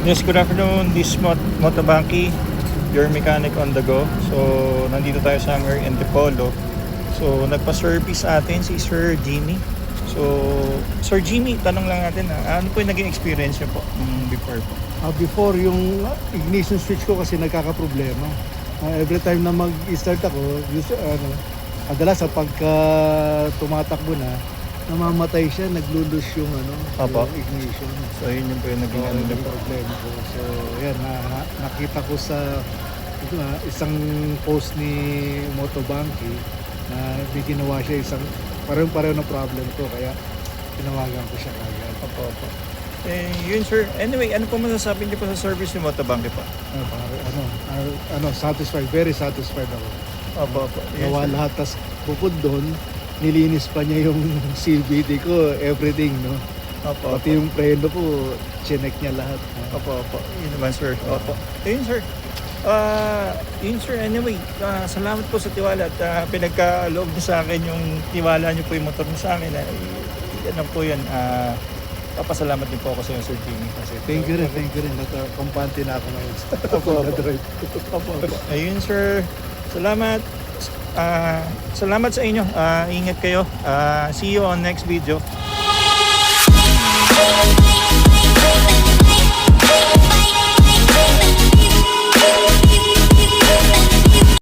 Yes, good afternoon. This is Motobanki, your mechanic on the go. So, nandito tayo somewhere in Antipolo. So, nagpa-service atin si Sir Jimmy. So, Sir Jimmy, tanong lang natin ano po yung naging experience niyo po before po? Before yung ignition switch ko kasi nagkakaproblema. Every time na mag-start ako, madalas pagka tumatakbo na, namamatay siya, naglulus yung Apo. yung ignition. So, yun yung po yung naging ano niyo po. Problema ko. So, yan, nakita ko sa isang post ni Motobanki na may ginawa siya isang pareho-pareho na problem ko, kaya tinawagan ko siya kagad. Opo. Yun sir. Anyway, ano po masasabi niyo po sa service ni Motobanki po? Satisfied, very satisfied ako. Opo. Yes, Gawa sir. lahat, tas bukod doon, nilinis pa niya yung CVT ko, everything, no? Opo. Pati yung preno ko, chinek niya lahat. No? Opo. Yun naman sir. Opo. Yun sir. Yun sir, anyway, salamat po sa tiwala at pinagkaloob niyo sa akin yung tiwala niyo po yung motor niyo sa akin. Ano po yan, papasalamat din po ako sa iyo, Sir Jimmy. Kasi Thank you rin. Nagkakumpante na ako ngayon. Opo. Ayun sir, salamat. Salamat sa inyo. Ingat kayo. See you on next video.